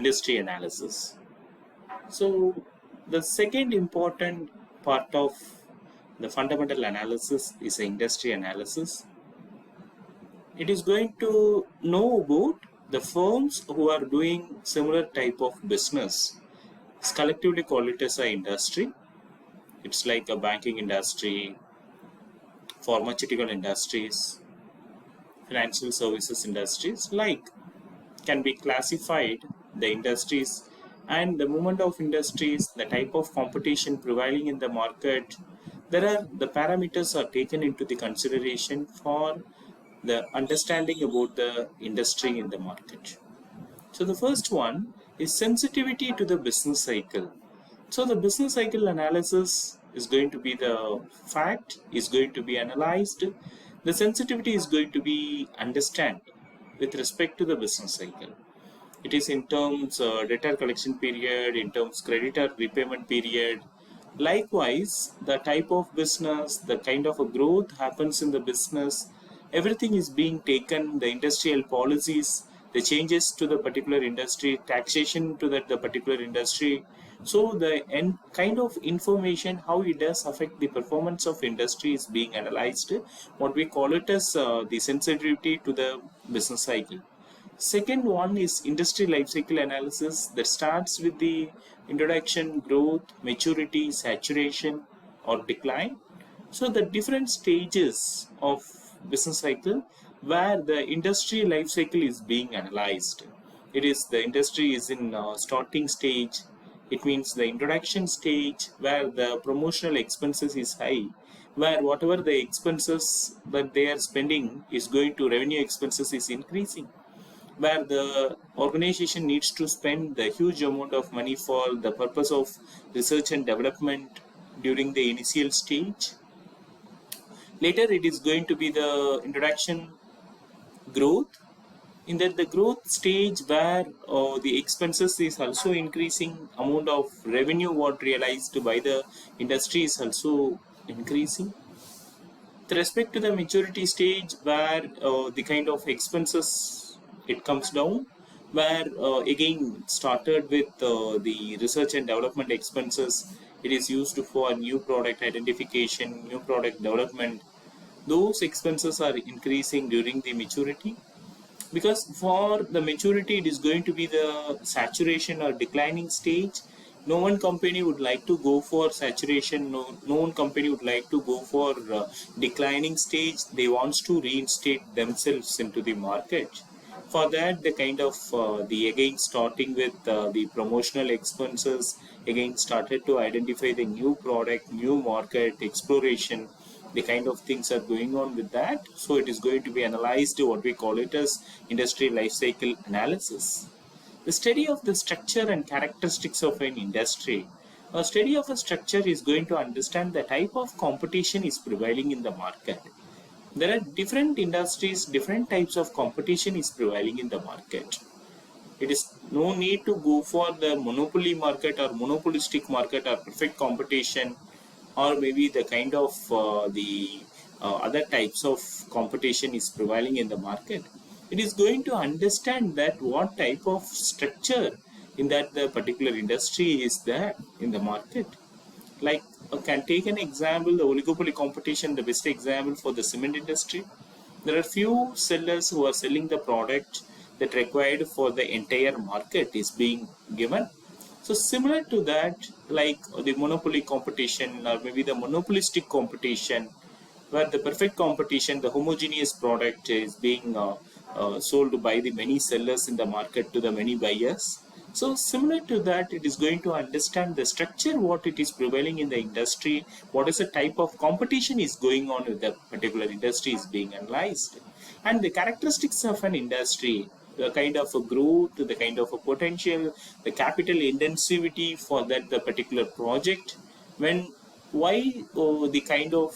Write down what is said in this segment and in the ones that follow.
industry analysis. So the second important part of the fundamental analysis is the industry analysis. It is going to know about the firms who are doing similar type of business. It's collectively called it as an industry. It's like a banking industry, pharmaceutical industries, financial services industries, like can be classified the industries and the movement of industries, the type of competition prevailing in the market. There are the parameters are taken into the consideration for the understanding about the industry in the market. So the first one is sensitivity to the business cycle. So the business cycle analysis is going to be the fact, is going to be analyzed. The sensitivity is going to be understand with respect to the business cycle. It is in terms debtor collection period, in terms creditor repayment period. Likewise, the type of business, the kind of a growth happens in the business, everything is being taken, the industrial policies, the changes to the particular industry, taxation to the particular industry. So the kind of information, how it does affect the performance of industry is being analyzed. What we call it as the sensitivity to the business cycle. Second one is industry life cycle analysis that starts with the introduction, growth, maturity, saturation or decline. So the different stages of business cycle where the industry life cycle is being analyzed. It is the industry is in starting stage. It means the introduction stage where the promotional expenses is high, where whatever the expenses that they are spending is going to revenue expenses is increasing, where the organization needs to spend the huge amount of money for the purpose of research and development during the initial stage. Later it is going to be the introduction growth. In that the growth stage where the expenses is also increasing, amount of revenue what realized by the industry is also increasing. With respect to the maturity stage where the kind of expenses it comes down, where again started with the research and development expenses, it is used for new product identification, new product development. Those expenses are increasing during the maturity, because for the maturity it is going to be the saturation or declining stage. No one company would like to go for saturation, no one company would like to go for declining stage. They wants to reinstate themselves into the market. For that, the kind of the again starting with the promotional expenses, again started to identify the new product, new market exploration, the kind of things are going on with that. So it is going to be analyzed, what we call it as industry life cycle analysis. The study of the structure and characteristics of an industry. A study of a structure is going to understand the type of competition is prevailing in the market. There are different industries, different types of competition is prevailing in the market. It is no need to go for the monopoly market or monopolistic market or perfect competition, or maybe the kind of other types of competition is prevailing in the market. It is going to understand that what type of structure in that the particular industry is there in the market. Like can take an example, the oligopoly competition, the best example for the cement industry. There are few sellers who are selling the product that required for the entire market is being given. So similar to that, like the monopoly competition or maybe the monopolistic competition, where the perfect competition, the homogeneous product is being sold by the many sellers in the market to the many buyers. So similar to that, it is going to understand the structure, what it is prevailing in the industry, what is the type of competition is going on with the particular industry is being analyzed. And the characteristics of an industry, the kind of a growth, the kind of a potential, the capital intensivity for that the particular project, when why the kind of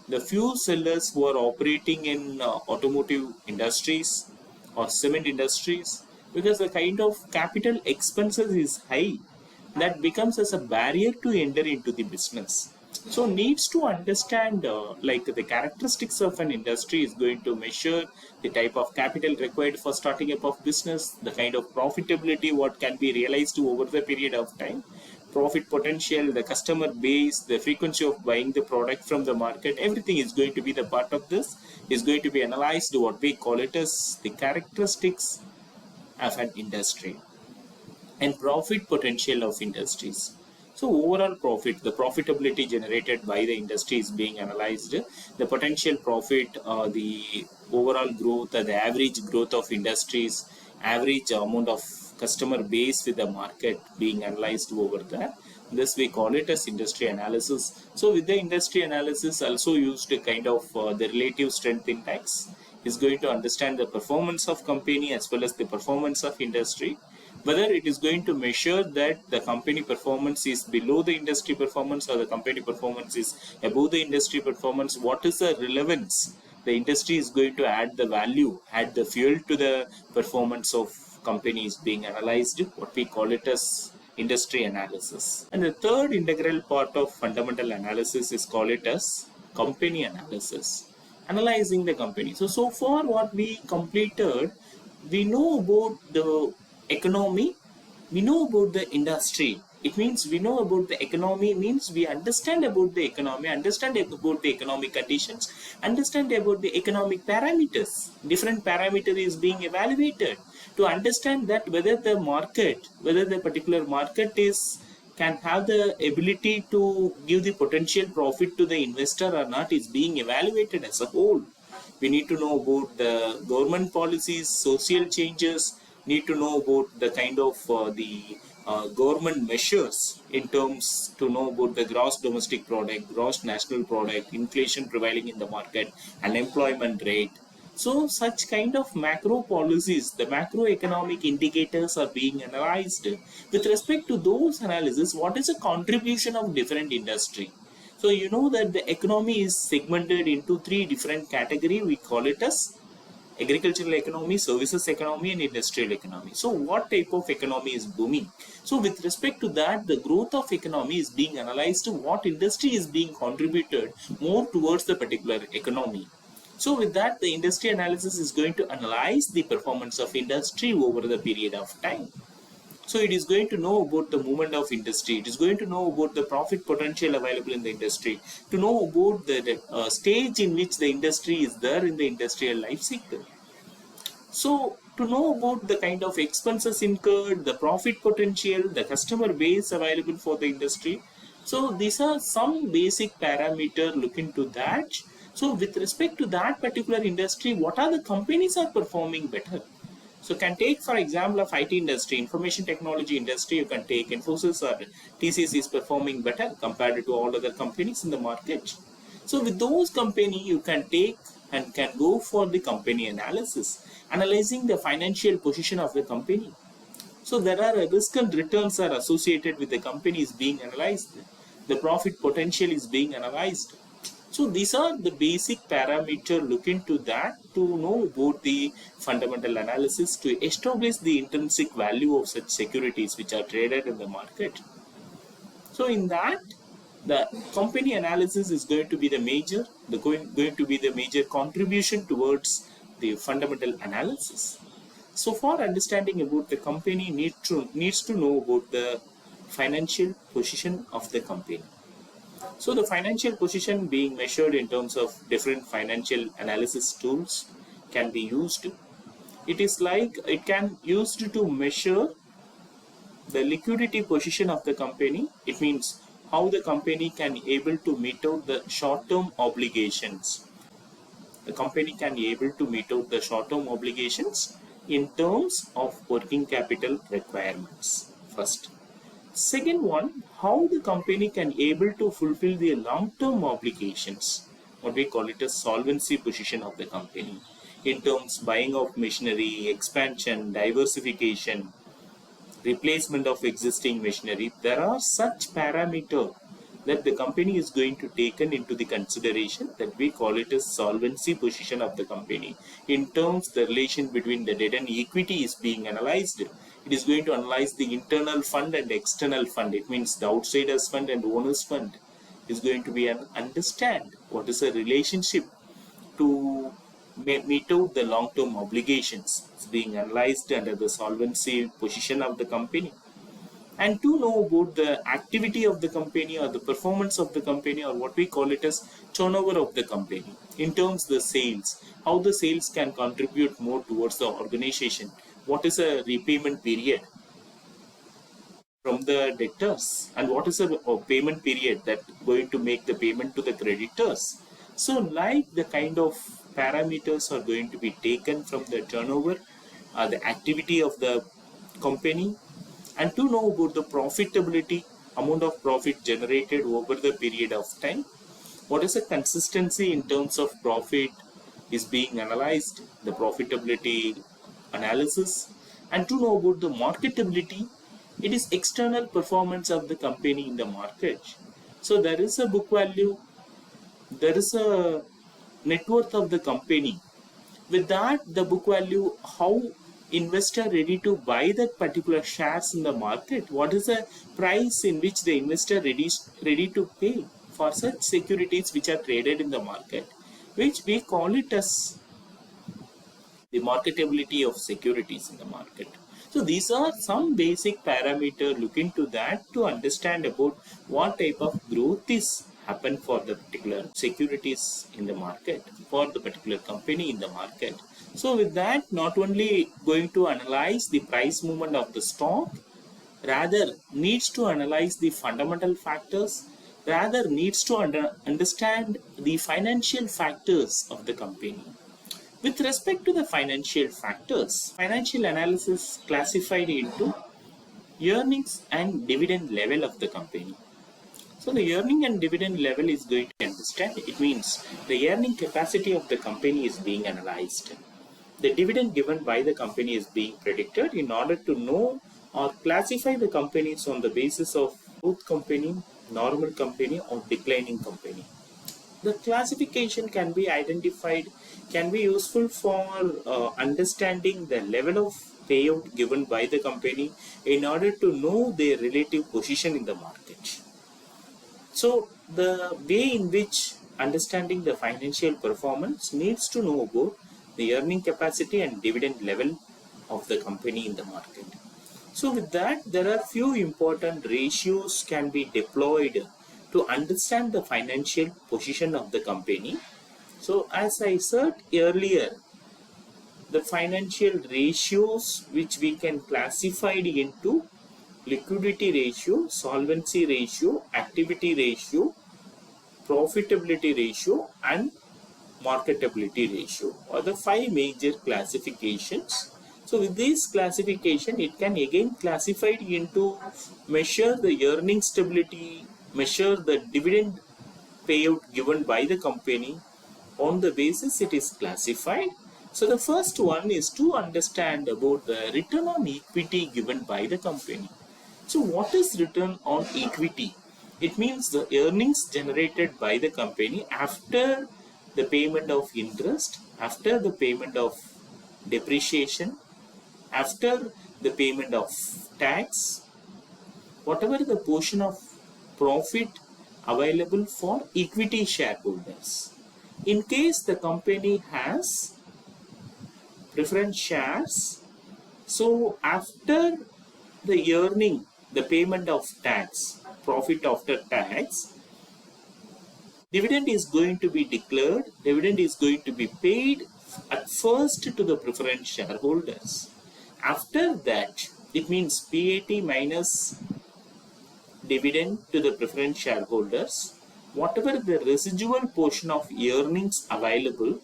the few sellers who are operating in automotive industries or cement industries, because the kind of capital expenses is high, that becomes as a barrier to enter into the business. So needs to understand like the characteristics of an industry is going to measure the type of capital required for starting up of business, the kind of profitability what can be realized over the period of time, profit potential, the customer base, the frequency of buying the product from the market. Everything is going to be the part of this is going to be analyzed. What we call it as the characteristics of an industry and profit potential of industries. So overall profit, the profitability generated by the industry is being analyzed, the potential profit, the overall growth, the average growth of industries, average amount of customer base with the market being analyzed over there. This we call it as industry analysis. So with the industry analysis also used a kind of the relative strength index is going to understand the performance of company as well as the performance of industry, whether it is going to measure that the company performance is below the industry performance or the company performance is above the industry performance. What is the relevance the industry is going to add the value, add the fuel to the performance of companies being analyzed, what we call it as industry analysis. And the third integral part of fundamental analysis is called it as company analysis, analyzing the company. So far what we completed, we know about the economy, we know about the industry. It means we know about the economy means we understand about the economy, understand about the economic conditions, understand about the economic parameters. Different parameter is being evaluated to understand that whether the market, whether the particular market is can have the ability to give the potential profit to the investor or not is being evaluated as a whole. We need to know about the government policies, social changes, need to know about the kind of the government measures in terms to know about the gross domestic product, gross national product, inflation prevailing in the market, unemployment rate. So such kind of macro policies, the macroeconomic indicators are being analyzed. With respect to those analysis, what is the contribution of different industry? So you know that the economy is segmented into three different categories. We call it as agricultural economy, services economy, and industrial economy. So what type of economy is booming? So with respect to that, the growth of economy is being analyzed to what industry is being contributed more towards the particular economy. So with that, the industry analysis is going to analyze the performance of industry over the period of time. So it is going to know about the movement of industry. It is going to know about the profit potential available in the industry, to know about the stage in which the industry is there in the industrial life cycle. So to know about the kind of expenses incurred, the profit potential, the customer base available for the industry. So these are some basic parameter look into that. So with respect to that particular industry, what are the companies are performing better? So can take for example of IT industry, information technology industry, you can take Infosys or TCS is performing better compared to all other companies in the market. So with those company you can take and can go for the company analysis, analyzing the financial position of the company. So there are risk and returns are associated with the company is being analyzed. The profit potential is being analyzed. So these are the basic parameter look into that to know about the fundamental analysis to establish the intrinsic value of such securities which are traded in the market. So in that, the company analysis is going to be the major, going to be the major contribution towards the fundamental analysis. So for understanding about the company, needs to know about the financial position of the company. So the financial position being measured in terms of different financial analysis tools can be used. It is like it can used to measure the liquidity position of the company. It means how the company can able to meet out the short-term obligations. The company can be able to meet out the short-term obligations in terms of working capital requirements first. Second one, how the company can able to fulfill the long-term obligations, what we call it a solvency position of the company, in terms buying of machinery, expansion, diversification, replacement of existing machinery. There are such parameters that the company is going to taken into the consideration that we call it as solvency position of the company. In terms the relation between the debt and equity is being analyzed. It is going to analyze the internal fund and external fund. It means the outsiders fund and owners fund. is going to be an understand what is a relationship to meet out the long-term obligations. It's being analyzed under the solvency position of the company, and to know about the activity of the company or the performance of the company, or what we call it as turnover of the company, in terms of the sales, how the sales can contribute more towards the organization, what is a repayment period from the debtors, and what is a payment period that going to make the payment to the creditors. So like the kind of parameters are going to be taken from the turnover, the activity of the company, and to know about the profitability, amount of profit generated over the period of time, what is the consistency in terms of profit is being analyzed, the profitability analysis, and to know about the marketability, it is external performance of the company in the market. So there is a book value, there is a net worth of the company. With that, the book value, how investor ready to buy that particular shares in the market, what is the price in which the investor ready to pay for such securities which are traded in the market, which we call it as the marketability of securities in the market. So these are some basic parameters. Look into that to understand about what type of growth is happen for the particular securities in the market, for the particular company in the market. So with that, not only going to analyze the price movement of the stock, rather needs to analyze the fundamental factors, rather needs to understand the financial factors of the company. With respect to the financial factors, financial analysis classified into earnings and dividend level of the company. So the earning and dividend level is going to understand. It means the earning capacity of the company is being analyzed. The dividend given by the company is being predicted in order to know or classify the companies on the basis of growth company, normal company, or declining company. The classification can be identified, can be useful for understanding the level of payout given by the company in order to know their relative position in the market. So the way in which understanding the financial performance needs to know about the earning capacity and dividend level of the company in the market. So with that, there are few important ratios can be deployed to understand the financial position of the company. So as I said earlier, the financial ratios which we can classify into liquidity ratio, solvency ratio, activity ratio, profitability ratio, and marketability ratio are the 5 major classifications. So with this classification, it can again classified into measure the earning stability, measure the dividend payout given by the company. On the basis it is classified. So the first one is to understand about the return on equity given by the company. So what is return on equity? It means the earnings generated by the company after the payment of interest, after the payment of depreciation, after the payment of tax, whatever the portion of profit available for equity shareholders. In case the company has preference shares, so after the earning, the payment of tax, profit after tax, dividend is going to be declared, dividend is going to be paid at first to the preference shareholders. After that, it means PAT minus dividend to the preference shareholders, whatever the residual portion of earnings available,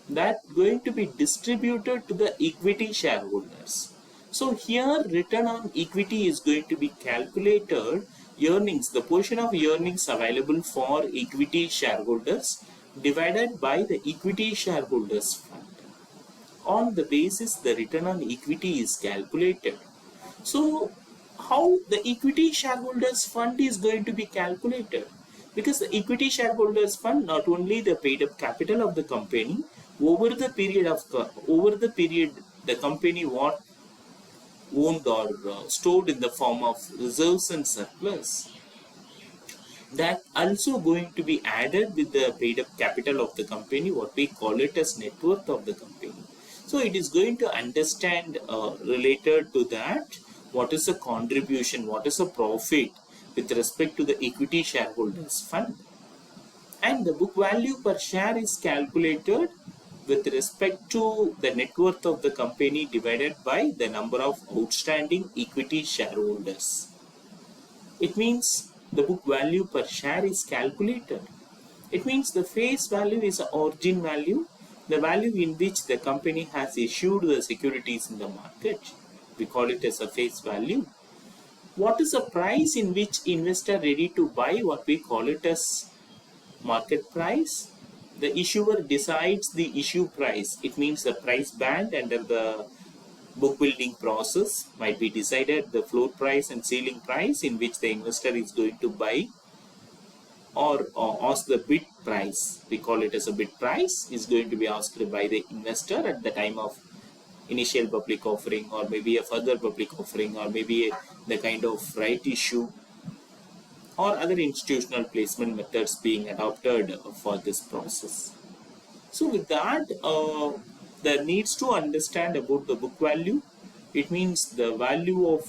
that going to be distributed to the equity shareholders. So here return on equity is going to be calculated, earnings, the portion of earnings available for equity shareholders divided by the equity shareholders fund. On the basis the return on equity is calculated. So how the equity shareholders fund is going to be calculated? Because the equity shareholders fund not only the paid up capital of the company over the period the company what owned or stored in the form of reserves and surplus. that also going to be added with the paid up capital of the company, what we call it as net worth of the company. So it is going to understand related to that, what is the contribution, what is the profit with respect to the equity shareholders fund. And the book value per share is calculated with respect to the net worth of the company divided by the number of outstanding equity shareholders. It means the book value per share is calculated. It means the face value is the origin value, the value in which the company has issued the securities in the market. We call it as a face value. What is the price in which investor ready to buy? What we call it as market price. The issuer decides the issue price. It means the price band under the book building process might be decided the floor price and ceiling price in which the investor is going to buy, or ask the bid price. We call it as a bid price is going to be asked by the investor at the time of initial public offering, or maybe a further public offering, or maybe the kind of right issue or other institutional placement methods being adopted for this process. So with that, there needs to understand about the book value. It means the value of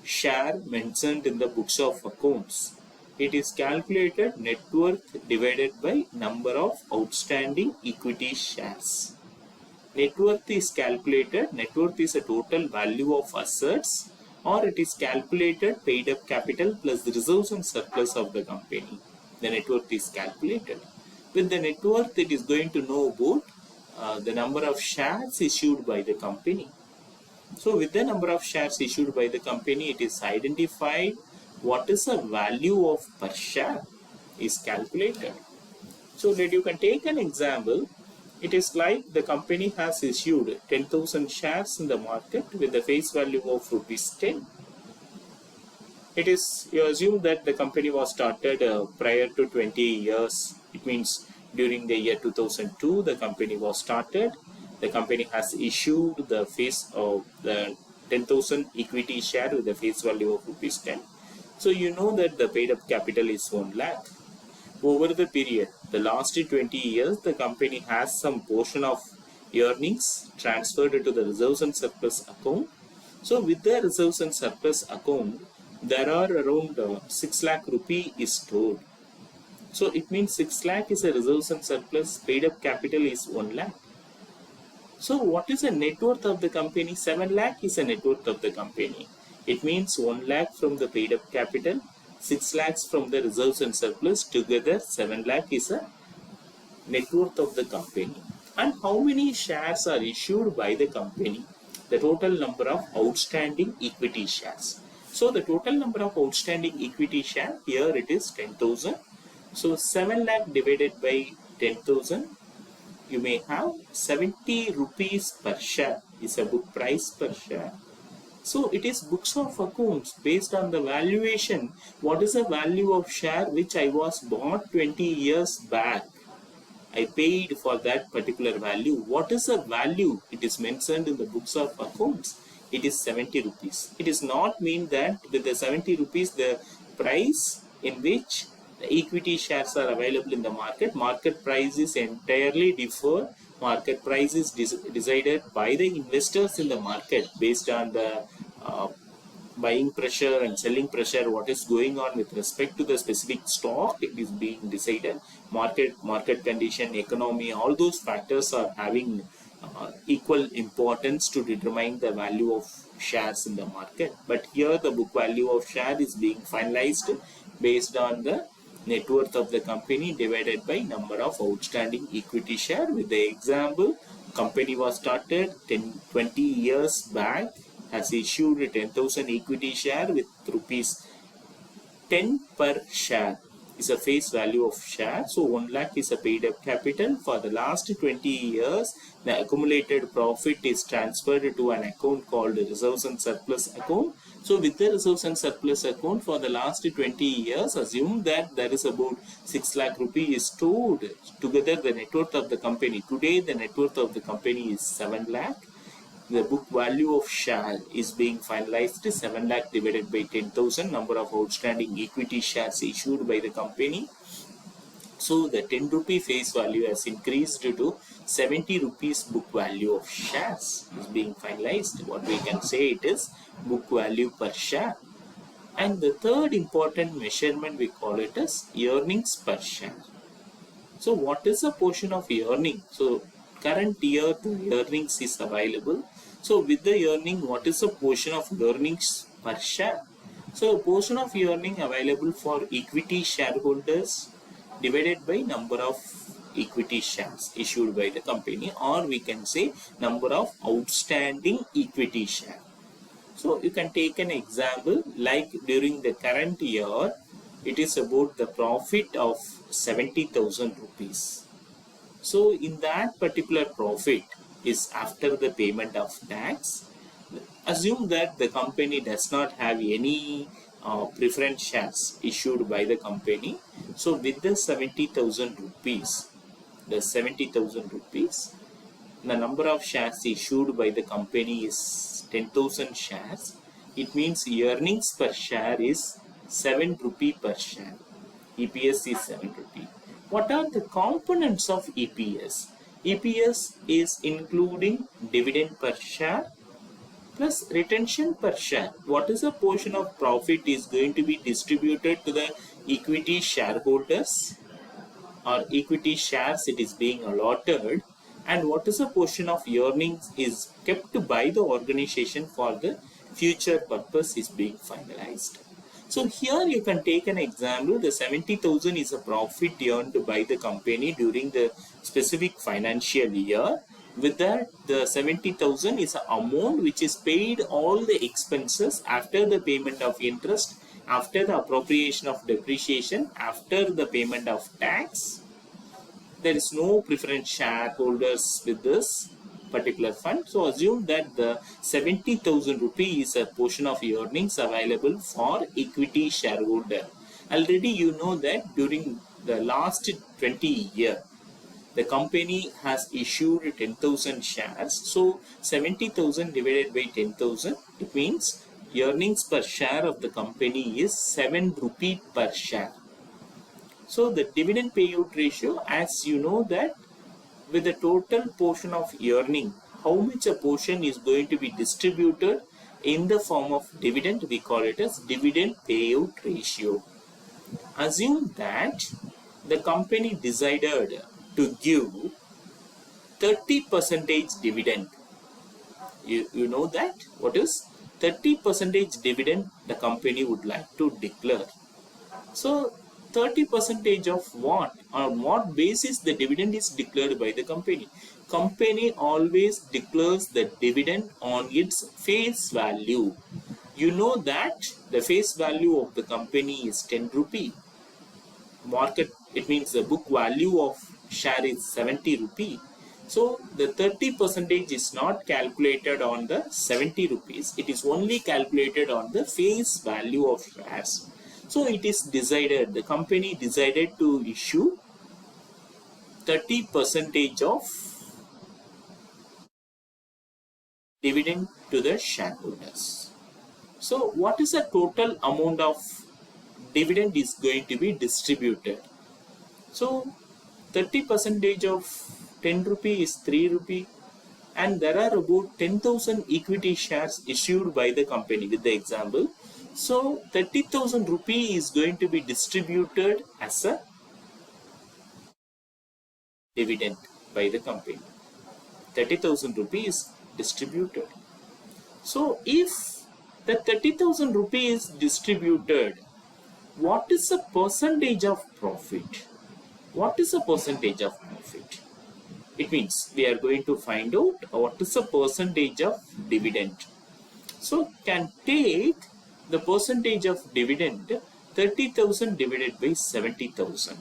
share mentioned in the books of accounts. It is calculated net worth divided by number of outstanding equity shares. Net worth is calculated, net worth is a total value of assets, or it is calculated paid up capital plus the reserves and surplus of the company. The net worth is calculated. With the net worth, it is going to know about the number of shares issued by the company. So with the number of shares issued by the company, it is identified what is the value of per share is calculated. So that you can take an example. It is like the company has issued 10,000 shares in the market with the face value of rupees 10. It is, you assume that the company was started prior to 20 years. It means during the year 2002, the company was started. The company has issued the face of the 10,000 equity share with the face value of rupees 10. So you know that the paid up capital is 1 lakh. Over the period, the last 20 years, the company has some portion of earnings transferred to the reserves and surplus account. So with the reserves and surplus account, there are around 6 lakh rupee is stored. So it means 6 lakh is a reserves and surplus, paid up capital is 1 lakh. So what is the net worth of the company? 7 lakh is a net worth of the company. It means 1 lakh from the paid up capital, 6 lakhs from the reserves and surplus, together 7 lakh is a net worth of the company. And how many shares are issued by the company? The total number of outstanding equity shares. So the total number of outstanding equity share, here it is 10,000. So 7 lakh divided by 10,000, you may have 70 rupees per share is a book price per share. So it is books of accounts based on the valuation. What is the value of share which I was bought 20 years back? I paid for that particular value. What is the value? It is mentioned in the books of accounts. It is 70 rupees. It does not mean that with the 70 rupees, the price in which the equity shares are available in the market price is entirely different. Market price is decided by the investors in the market based on the buying pressure and selling pressure, what is going on with respect to the specific stock, it is being decided. Market condition, economy, all those factors are having equal importance to determine the value of shares in the market. But here the book value of share is being finalized based on the net worth of the company divided by number of outstanding equity share. With the example, company was started 20 years back, has issued 10,000 equity share with rupees 10 per share is a face value of share. So 1 lakh is a paid up capital. For the last 20 years, the accumulated profit is transferred to an account called reserves and surplus account. So with the reserves and surplus account for the last 20 years, assume that there is about 6 lakh rupee is stored. Together the net worth of the company. Today the net worth of the company is 7 lakh. the book value of share is being finalized 7 lakh divided by 10,000 number of outstanding equity shares issued by the company. So the 10 rupee face value has increased to 70 rupees book value of shares is being finalized. What we can say, it is book value per share. And the third important measurement, we call it as earnings per share. So what is the portion of earning? So current year the earnings is available. So with the earning, what is the portion of earnings per share? So portion of earning available for equity shareholders divided by number of equity shares issued by the company, or we can say number of outstanding equity shares. So you can take an example like during the current year, it is about the profit of 70,000 rupees. So in that particular profit is after the payment of tax. Assume that the company does not have any preference shares issued by the company. So with the 70,000 rupees, the 70,000 rupees, the number of shares issued by the company is 10,000 shares. It means earnings per share is 7 rupee per share. EPS is 7 rupee. What are the components of EPS? EPS is including dividend per share plus retention per share. What is the portion of profit is going to be distributed to the equity shareholders or equity shares it is being allotted, and what is the portion of earnings is kept by the organization for the future purpose is being finalized. So here you can take an example. The 70,000 is a profit earned by the company during the specific financial year. With that, the 70,000 is an amount which is paid all the expenses after the payment of interest, after the appropriation of depreciation, after the payment of tax. There is no preference shareholders with this particular fund. So assume that the 70,000 rupee is a portion of earnings available for equity shareholder. Already you know that during the last 20 years, the company has issued 10,000 shares. So 70,000 divided by 10,000, it means earnings per share of the company is 7 rupee per share. So the dividend payout ratio, as you know that with the total portion of earning, how much a portion is going to be distributed in the form of dividend, we call it as dividend payout ratio. Assume that the company decided to give 30% dividend. You know that what is 30% dividend the company would like to declare. So 30% of what, on what basis the dividend is declared by the company? Company always declares the dividend on its face value. You know that the face value of the company is 10 rupee. Market, it means the book value of share is 70 rupee. So the 30% is not calculated on the 70 rupees. It is only calculated on the face value of shares. So it is decided, the company decided to issue 30% of dividend to the shareholders. So what is the total amount of dividend is going to be distributed? So 30% of 10 rupee is 3 rupee, and there are about 10,000 equity shares issued by the company with the example. So 30,000 rupee is going to be distributed as a dividend by the company. 30,000 rupees distributed. So if the 30,000 rupees is distributed, what is the percentage of profit? What is the percentage of profit? It means we are going to find out what is the percentage of dividend. So can take the percentage of dividend 30,000 divided by 70,000.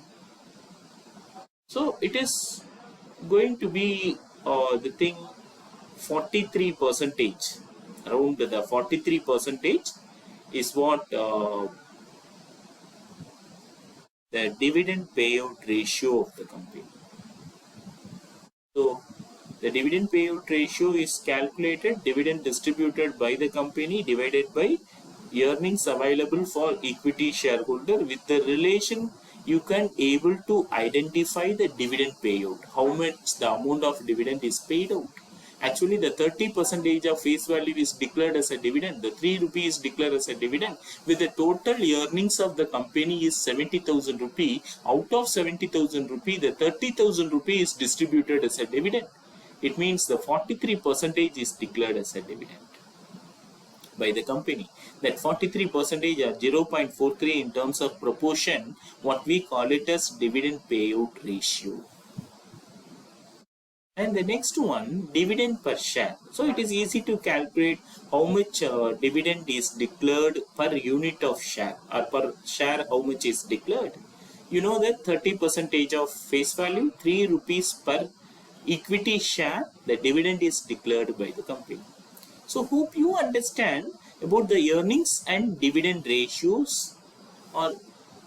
So it is going to be the thing 43 percentage. Around the 43 percentage is what the dividend payout ratio of the company. So The dividend payout ratio is calculated dividend distributed by the company divided by earnings available for equity shareholder. With the relation, you can able to identify the dividend payout, how much the amount of dividend is paid out. Actually, the 30% of face value is declared as a dividend. The 3 rupees is declared as a dividend. With the total earnings of the company is 70,000 rupee. Out of 70,000 rupee, the 30,000 rupee is distributed as a dividend. It means the 43% is declared as a dividend by the company. That 43% or 0.43 in terms of proportion, what we call it as dividend payout ratio. And the next one, dividend per share. So it is easy to calculate how much dividend is declared per unit of share, or per share how much is declared. You know that 30% of face value, 3 rupees per equity share, the dividend is declared by the company. So hope you understand about the earnings and dividend ratios, or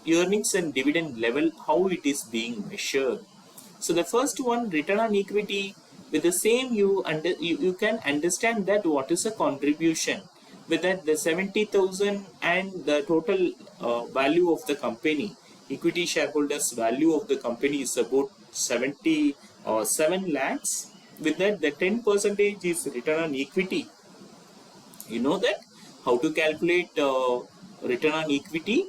earnings and dividend level, how it is being measured. So the first one, return on equity, with the same you can understand that what is a contribution. With that, the 70,000 and the total value of the company, equity shareholders value of the company is about 7 lakhs. With that, the 10% is return on equity. You know that how to calculate return on equity,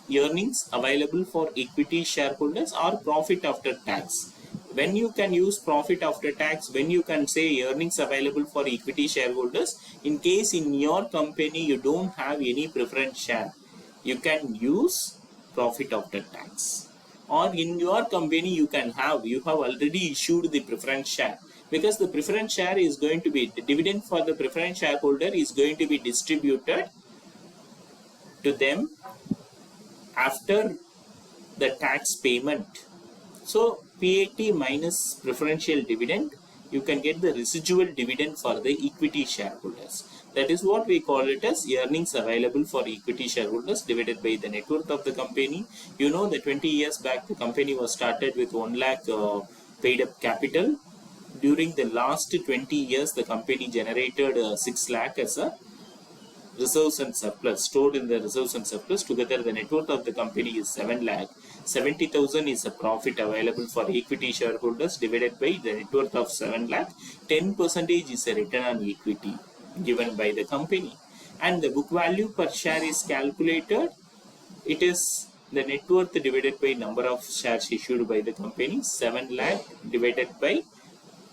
earnings available for equity shareholders, or profit after tax. When you can use profit after tax, when you can say earnings available for equity shareholders, in case in your company you don't have any preference share, you can use profit after tax. Or in your company you have already issued the preference share, because the preference share is going to be, the dividend for the preference shareholder is going to be distributed to them after the tax payment. So PAT minus preferential dividend, you can get the residual dividend for the equity shareholders. That is what we call it as earnings available for equity shareholders divided by the net worth of the company. You know that 20 years back the company was started with 1 lakh paid up capital. During the last 20 years the company generated 6 lakh as a reserves and surplus, stored in the reserves and surplus. Together the net worth of the company is 7 lakh. 70,000 is a profit available for equity shareholders divided by the net worth of 7 lakh. 10% is a return on equity given by the company. And the book value per share is calculated. It is the net worth divided by number of shares issued by the company. 7 lakh divided by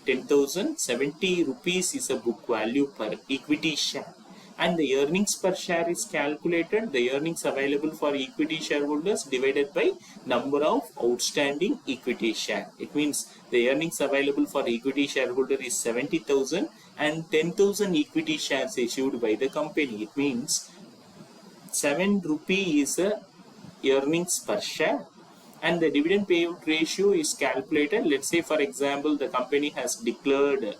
10,000. 70 rupees is a book value per equity share. And the earnings per share is calculated, the earnings available for equity shareholders divided by number of outstanding equity share. It means the earnings available for equity shareholder is 70,000 and 10,000 equity shares issued by the company. It means 7 rupee is a earnings per share. And the dividend payout ratio is calculated. Let's say for example the company has declared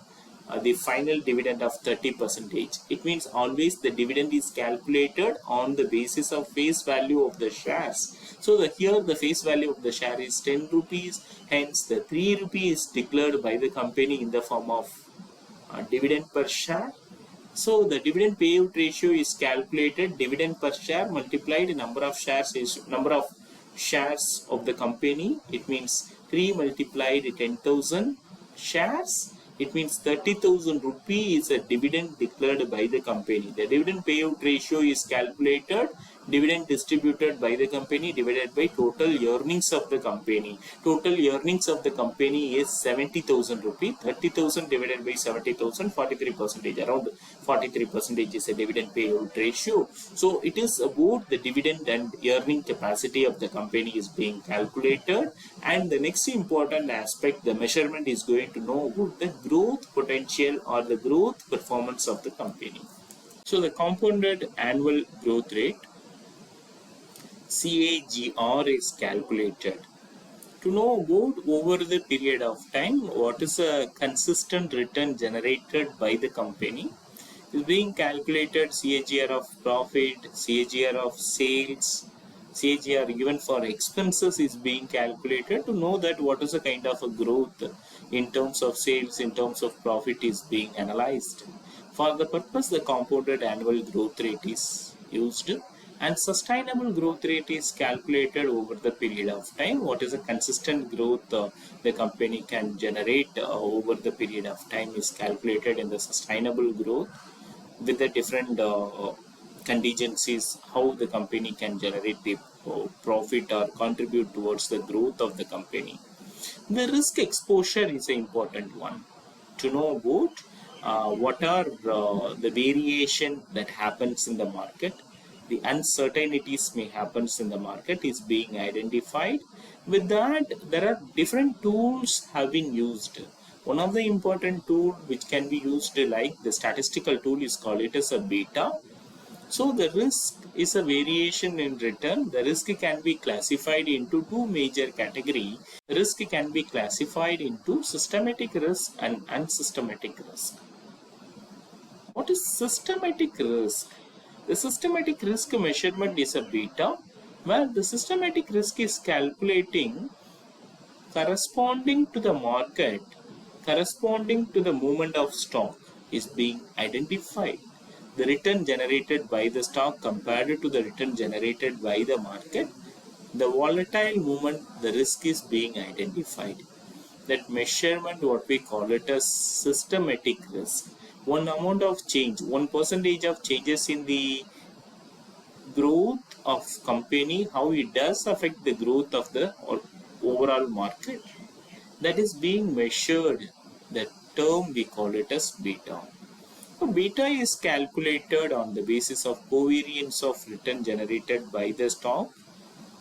the final dividend of 30%. It means always the dividend is calculated on the basis of face value of the shares. So here the face value of the share is 10 rupees. Hence the 3 rupees is declared by the company in the form of dividend per share. So the dividend payout ratio is calculated dividend per share multiplied number of shares of the company. It means 3 multiplied 10,000 shares. It means 30,000 rupee is a dividend declared by the company. The dividend payout ratio is calculated dividend distributed by the company divided by total earnings of the company. Total earnings of the company is 70,000 rupee. 30,000 divided by 70,000, 43%. Around 43% is a dividend payout ratio. So it is about the dividend and earning capacity of the company is being calculated. And the next important aspect, the measurement, is going to know about the growth potential or the growth performance of the company. So the compounded annual growth rate, CAGR, is calculated. To know about over the period of time what is a consistent return generated by the company, is being calculated CAGR of profit, CAGR of sales, CAGR even for expenses is being calculated to know that what is the kind of a growth in terms of sales, in terms of profit is being analyzed. For the purpose, the compounded annual growth rate is used, and sustainable growth rate is calculated over the period of time. What is a consistent growth the company can generate over the period of time is calculated in the sustainable growth with the different contingencies, how the company can generate the profit or contribute towards the growth of the company. The risk exposure is an important one to know about what are the variation that happens in the market. The uncertainties may happens in the market is being identified. With that, there are different tools have been used. One of the important tool which can be used like the statistical tool is called it as a beta. So the risk is a variation in return. The risk can be classified into two major categories. Risk can be classified into systematic risk and unsystematic risk. What is systematic risk? The systematic risk measurement is a beta, where the systematic risk is calculating corresponding to the market, corresponding to the movement of stock is being identified. The return generated by the stock compared to the return generated by the market, the volatile movement, the risk is being identified. That measurement, what we call it as systematic risk. One amount of change, 1% of changes in the growth of company, how it does affect the growth of the overall market, that is being measured. That term we call it as beta. So beta is calculated on the basis of covariance of return generated by the stock,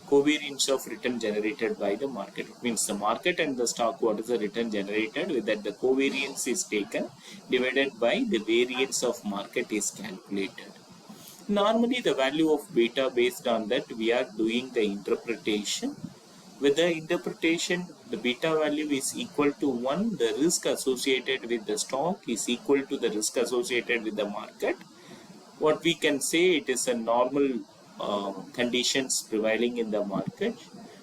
covariance of return generated by the market. It means the market and the stock, what is the return generated, with that the covariance is taken divided by the variance of market is calculated. Normally the value of beta, based on that we are doing the interpretation. With the interpretation, the beta value is equal to 1, the risk associated with the stock is equal to the risk associated with the market. What we can say, it is a normal conditions prevailing in the market,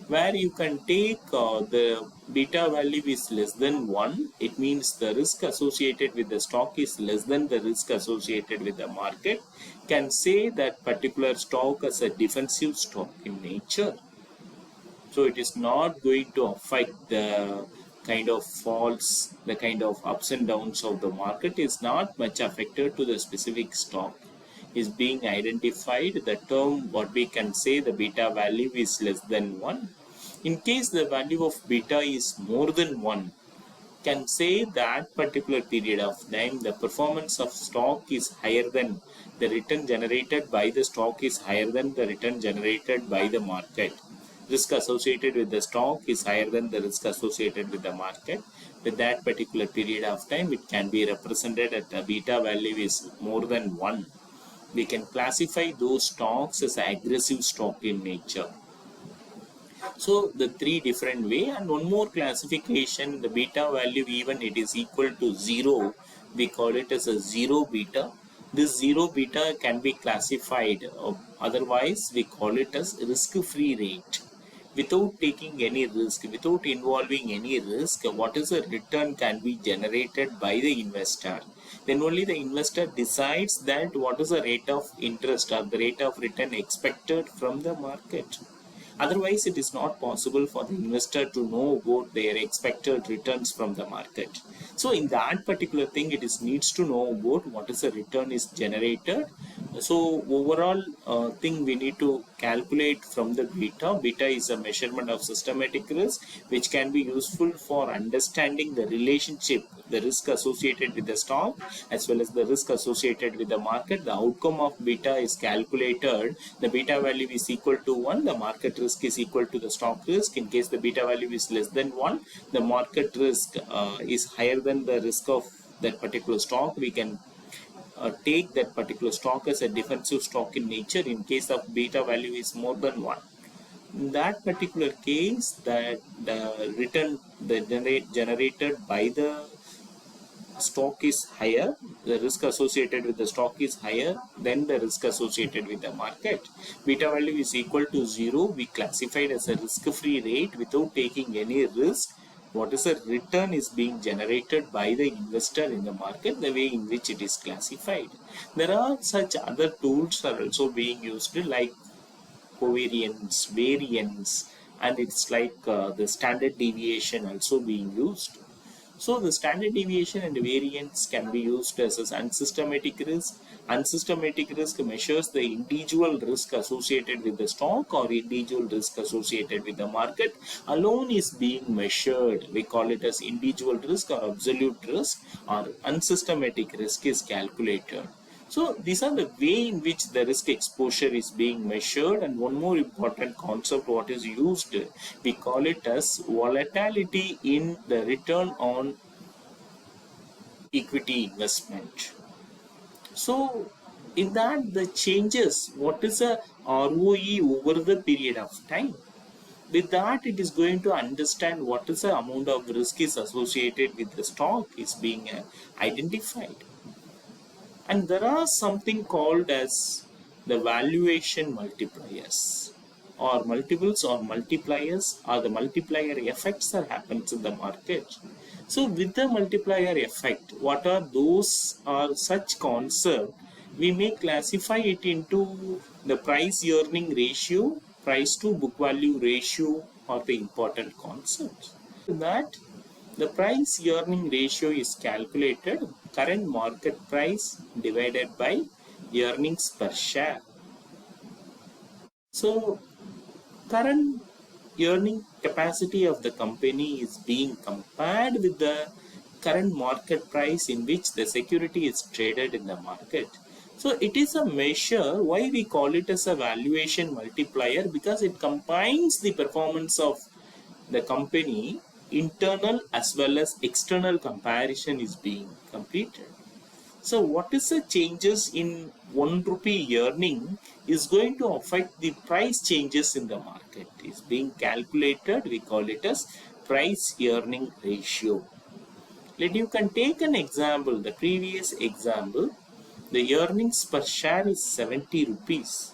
where you can take the beta value is less than 1, it means the risk associated with the stock is less than the risk associated with the market, can say that particular stock as a defensive stock in nature. So it is not going to affect the kind of falls, the kind of ups and downs of the market is not much affected to the specific stock is being identified. The term, what we can say, the beta value is less than 1. In case the value of beta is more than 1, can say that particular period of time the performance of stock is higher than the return generated by the stock is higher than the return generated by the market. Risk associated with the stock is higher than the risk associated with the market. With that particular period of time, it can be represented at a beta value is more than 1. We can classify those stocks as aggressive stock in nature. So the three different way, and one more classification, the beta value, even it is equal to 0, we call it as a 0 beta. This 0 beta can be classified, otherwise we call it as risk-free rate. Without taking any risk, without involving any risk, what is the return can be generated by the investor. Then only the investor decides that what is the rate of interest or the rate of return expected from the market. Otherwise, it is not possible for the investor to know about their expected returns from the market. So in that particular thing, it is needs to know about what is the return is generated. So overall thing we need to calculate from the beta. Beta is a measurement of systematic risk, which can be useful for understanding the relationship, the risk associated with the stock as well as the risk associated with the market. The outcome of beta is calculated. The beta value is equal to 1. The market risk is equal to the stock risk. In case the beta value is less than 1, the market risk is higher than the risk of that particular stock. We can take that particular stock as a defensive stock in nature. In case of beta value is more than 1, in that particular case, that the return generated by the stock is higher, the risk associated with the stock is higher than the risk associated with the market. Beta value is equal to 0. We classified as a risk-free rate without taking any risk. What is the return is being generated by the investor in the market, the way in which it is classified. There are such other tools are also being used like covariance, variance, and it's like the standard deviation also being used. So the standard deviation and variance can be used as unsystematic risk. Unsystematic risk measures the individual risk associated with the stock or individual risk associated with the market alone is being measured. We call it as individual risk or absolute risk, or unsystematic risk is calculated. So these are the way in which the risk exposure is being measured. And one more important concept what is used, we call it as volatility in the return on equity investment. So in that the changes, what is a ROE over the period of time? With that, it is going to understand what is the amount of risk is associated with the stock is being identified. And there are something called as the valuation multipliers or multiples or multipliers or the multiplier effects that happens in the market. So with the multiplier effect, what are those or such concept? We may classify it into the price earning ratio, price to book value ratio are the important concepts. That the price earning ratio is calculated current market price divided by earnings per share. So current earning capacity of the company is being compared with the current market price in which the security is traded in the market. So it is a measure. Why we call it as a valuation multiplier? Because it combines the performance of the company, internal as well as external comparison is being completed. So what is the changes in 1 rupee earning is going to affect the price changes in the market. Is being calculated, we call it as price earning ratio. Let you can take an example, the previous example, the earnings per share is 70 rupees.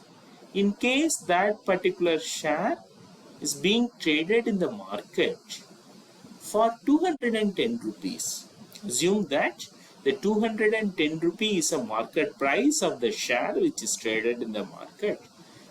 In case that particular share is being traded in the market for 210 rupees. Assume that the 210 rupees is a market price of the share which is traded in the market.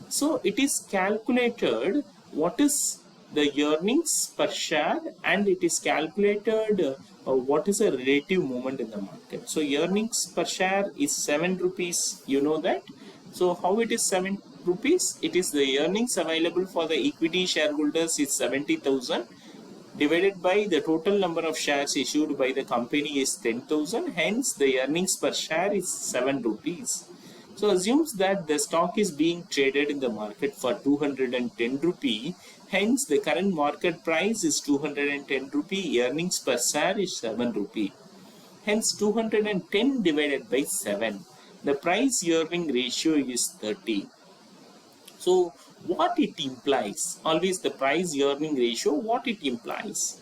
So it is calculated what is the earnings per share, and it is calculated what is a relative movement in the market. So earnings per share is 7 rupees, you know that. So how it is 7 rupees? It is the earnings available for the equity shareholders is 70,000 divided by the total number of shares issued by the company is 10,000. Hence the earnings per share is 7 rupees. So assumes that the stock is being traded in the market for 210 rupee. Hence the current market price is 210 rupee. Earnings per share is 7 rupee. Hence 210 divided by 7. The price earning ratio is 30. So what it implies, always the price earning ratio, what it implies.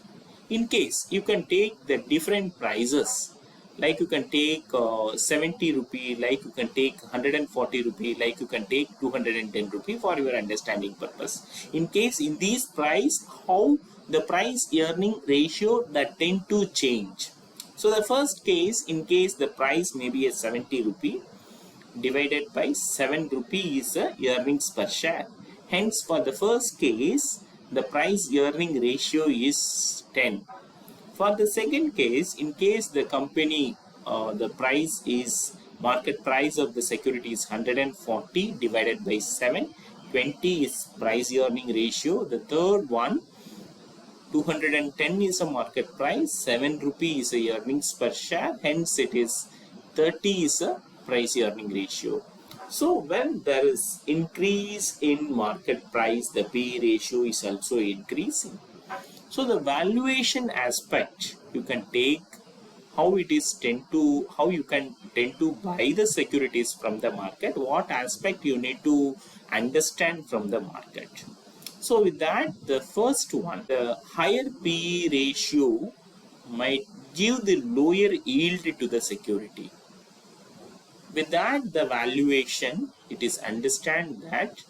In case you can take the different prices, like you can take 70 rupee, like you can take 140 rupee, like you can take 210 rupee for your understanding purpose. In case in these price, how the price earning ratio that tend to change. So the first case, in case the price may be a 70 rupee, divided by 7 rupee is the earnings per share. Hence for the first case, the price earning ratio is 10. For the second case, in case the company, the price is, market price of the security is 140 divided by 7, 20 is price earning ratio. The third one, 210 is a market price, 7 rupee is a earnings per share, hence it is 30 is a price earning ratio. So when there is increase in market price, the P ratio is also increasing. So the valuation aspect you can take, how it is how you can tend to buy the securities from the market, what aspect you need to understand from the market. So with that, the first one, the higher PE ratio might give the lower yield to the security. With that, the valuation, it is understand that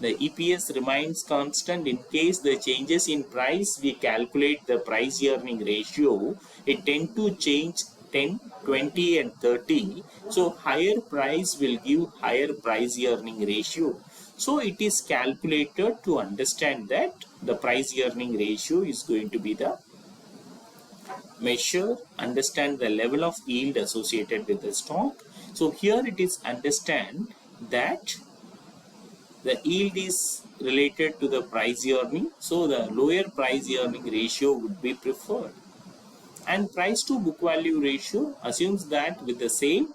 the EPS remains constant. In case the changes in price, we calculate the price earning ratio. It tend to change 10, 20 and 30. So higher price will give higher price earning ratio. So it is calculated to understand that the price earning ratio is going to be the measure, understand the level of yield associated with the stock. So here it is understand that the yield is related to the price earning. So the lower price earning ratio would be preferred. And price to book value ratio assumes that with the same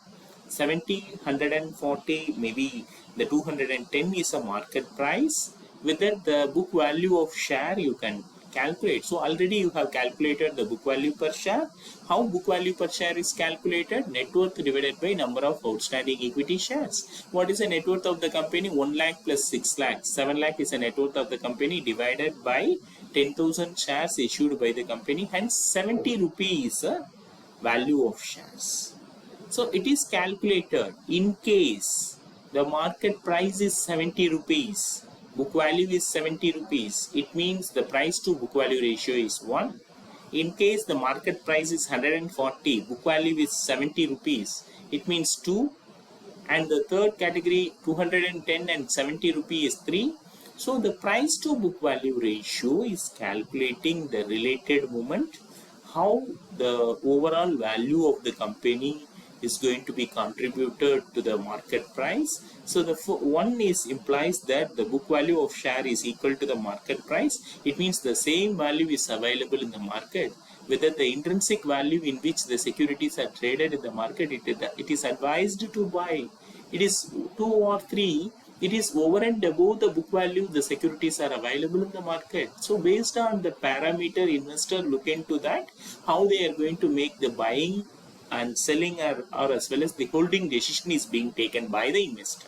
70, 140, maybe the 210 is a market price. With that, the book value of share you can calculate. So already you have calculated the book value per share. How book value per share is calculated? Net worth divided by number of outstanding equity shares. What is the net worth of the company? 1 lakh plus 6 lakh. 7 lakh is the net worth of the company divided by 10,000 shares issued by the company, hence 70 rupees value of shares. So it is calculated in case the market price is 70 rupees, book value is 70 rupees. It means the price to book value ratio is 1. In case the market price is 140, book value is 70 rupees, it means 2. And the third category 210 and 70 rupees is 3. So the price to book value ratio is calculating the related moment, how the overall value of the company is going to be contributed to the market price. So the one is implies that the book value of share is equal to the market price. It means the same value is available in the market. Whether the intrinsic value in which the securities are traded in the market, it is advised to buy. It is 2 or 3. It is over and above the book value, the securities are available in the market. So based on the parameter, investor look into that, how they are going to make the buying and selling or as well as the holding decision is being taken by the investor.